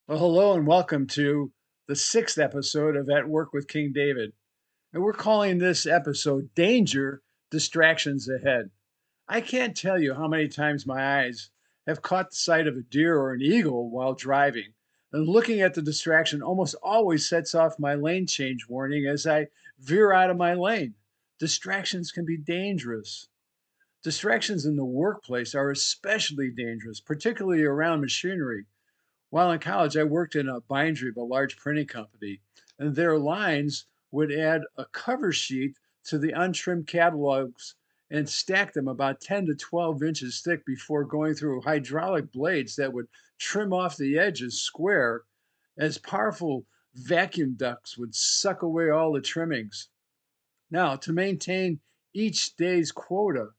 Well, hello and welcome to the sixth episode of At Work with King David. And we're calling this episode Danger Distractions Ahead. I can't tell you how many times my eyes have caught the sight of a deer or an eagle while driving. And looking at the distraction almost always sets off my lane change warning as I veer out of my lane. Distractions can be dangerous. Distractions in the workplace are especially dangerous, particularly around machinery. While in college, I worked in a bindery of a large printing company, and their lines would add a cover sheet to the untrimmed catalogs and stack them about 10 to 12 inches thick before going through hydraulic blades that would trim off the edges square as powerful vacuum ducts would suck away all the trimmings. Now, to maintain each day's quota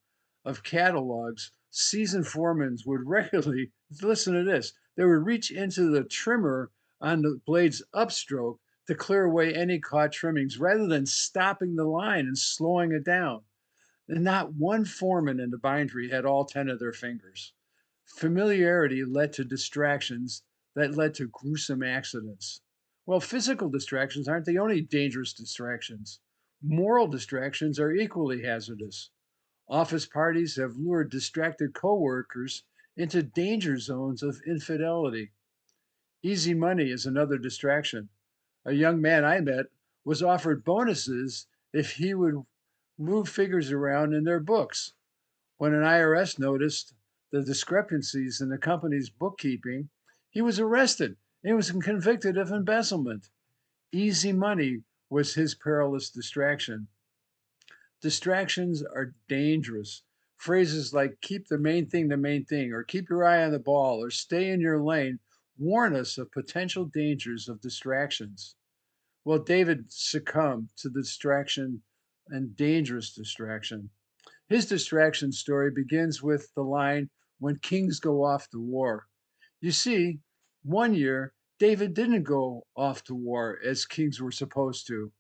of catalogs, seasoned foremans would regularly, listen to this, they would reach into the trimmer on the blade's upstroke to clear away any caught trimmings rather than stopping the line and slowing it down. And not one foreman in the bindery had all 10 of their fingers. Familiarity led to distractions that led to gruesome accidents. Well, physical distractions aren't the only dangerous distractions. Moral distractions are equally hazardous. Office parties have lured distracted coworkers into danger zones of infidelity. Easy money is another distraction. A young man I met was offered bonuses if he would move figures around in their books. When an IRS noticed the discrepancies in the company's bookkeeping, he was arrested and he was convicted of embezzlement. Easy money was his perilous distraction. Distractions are dangerous. Phrases like keep the main thing, or keep your eye on the ball, or stay in your lane warn us of potential dangers of distractions. Well, David succumbed to the distraction and dangerous distraction. His distraction story begins with the line, when kings go off to war. You see, one year, David didn't go off to war as kings were supposed to.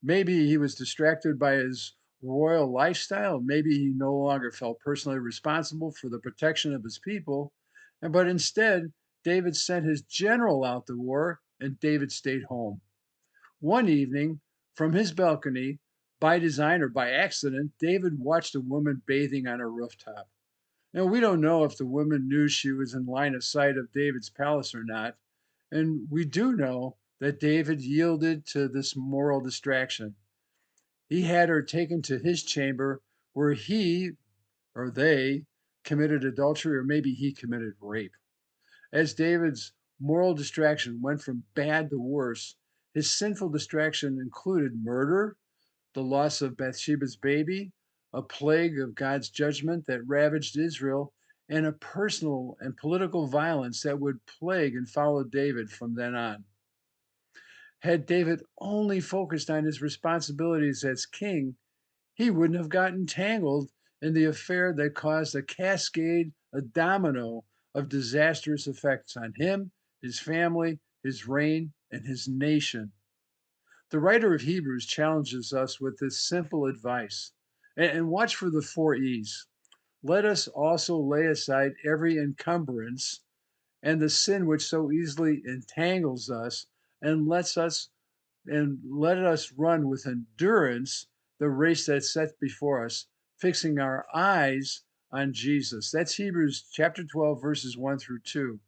Maybe he was distracted by his royal lifestyle. Maybe he no longer felt personally responsible for the protection of his people. But instead, David sent his general out to war and David stayed home. One evening, from his balcony, by design or by accident, David watched a woman bathing on a rooftop. Now, we don't know if the woman knew she was in line of sight of David's palace or not. And we do know that David yielded to this moral distraction. He had her taken to his chamber where he or they committed adultery, or maybe he committed rape. As David's moral distraction went from bad to worse, his sinful distraction included murder, the loss of Bathsheba's baby, a plague of God's judgment that ravaged Israel, and a personal and political violence that would plague and follow David from then on. Had David only focused on his responsibilities as king, he wouldn't have gotten tangled in the affair that caused a cascade, a domino of disastrous effects on him, his family, his reign, and his nation. The writer of Hebrews challenges us with this simple advice. And watch for the four E's. Let us also lay aside every encumbrance and the sin which so easily entangles us and let us run with endurance the race that's set before us, fixing our eyes on Jesus. That's Hebrews chapter 12, verses 1 through 2.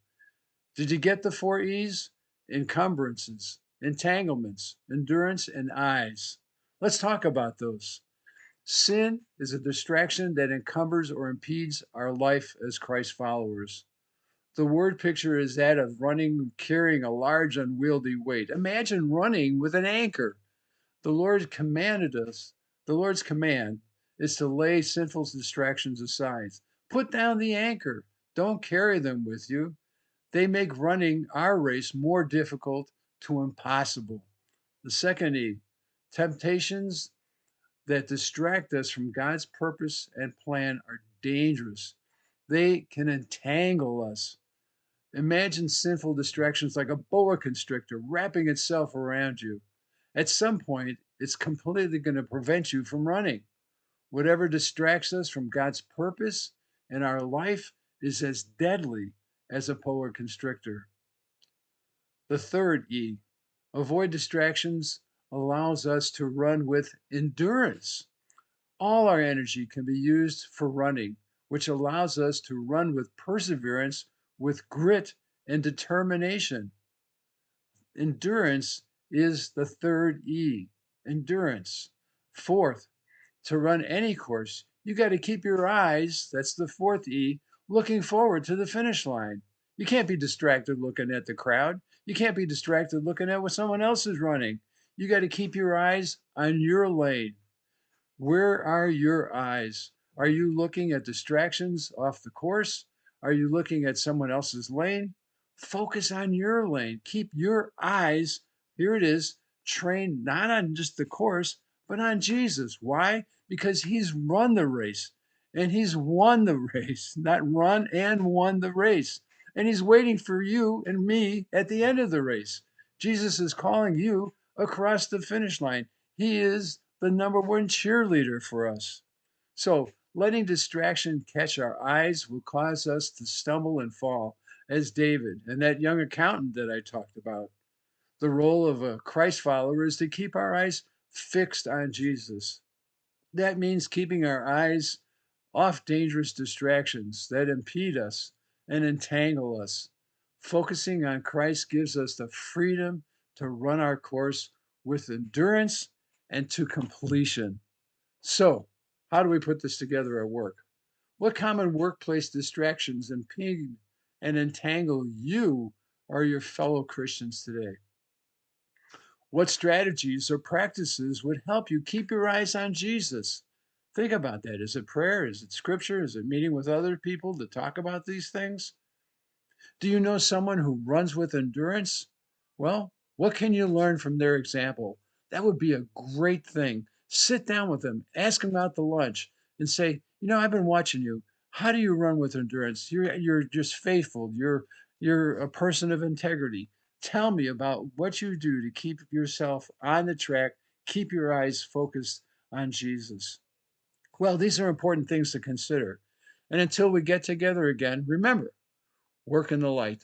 Did you get the four E's? Encumbrances, entanglements, endurance, and eyes. Let's talk about those. Sin is a distraction that encumbers or impedes our life as Christ followers. The word picture is that of running carrying a large unwieldy weight. Imagine running with an anchor. The Lord commanded us, the Lord's command is to lay sinful distractions aside. Put down the anchor. Don't carry them with you. They make running our race more difficult to impossible. The second E, temptations that distract us from God's purpose and plan are dangerous. They can entangle us. Imagine sinful distractions like a boa constrictor wrapping itself around you. At some point, it's completely going to prevent you from running. Whatever distracts us from God's purpose in our life is as deadly as a boa constrictor. The third E, avoid distractions, allows us to run with endurance. All our energy can be used for running, which allows us to run with perseverance, with grit and determination. Endurance is the third E, endurance. Fourth, to run any course, you got to keep your eyes, that's the fourth E, looking forward to the finish line. You can't be distracted looking at the crowd. You can't be distracted looking at what someone else is running. You got to keep your eyes on your lane. Where are your eyes? Are you looking at distractions off the course? Are you looking at someone else's lane? Focus on your lane. Keep your eyes, here it is, trained not on just the course, but on Jesus. Why? Because he's run the race and he's won the race, not run and won the race. And he's waiting for you and me at the end of the race. Jesus is calling you across the finish line. He is the number one cheerleader for us. So, letting distraction catch our eyes will cause us to stumble and fall, as David and that young accountant that I talked about. The role of a Christ follower is to keep our eyes fixed on Jesus. That means keeping our eyes off dangerous distractions that impede us and entangle us. Focusing on Christ gives us the freedom to run our course with endurance and to completion. So, how do we put this together at work? What common workplace distractions impede and entangle you or your fellow Christians today? What strategies or practices would help you keep your eyes on Jesus? Think about that. Is it prayer? Is it scripture? Is it meeting with other people to talk about these things? Do you know someone who runs with endurance? Well, what can you learn from their example? That would be a great thing. Sit down with them, ask them out to lunch, and say, I've been watching you. How do you run with endurance? You're just faithful. You're a person of integrity. Tell me about what you do to keep yourself on the track, keep your eyes focused on Jesus. Well, these are important things to consider. And until we get together again, remember, work in the light.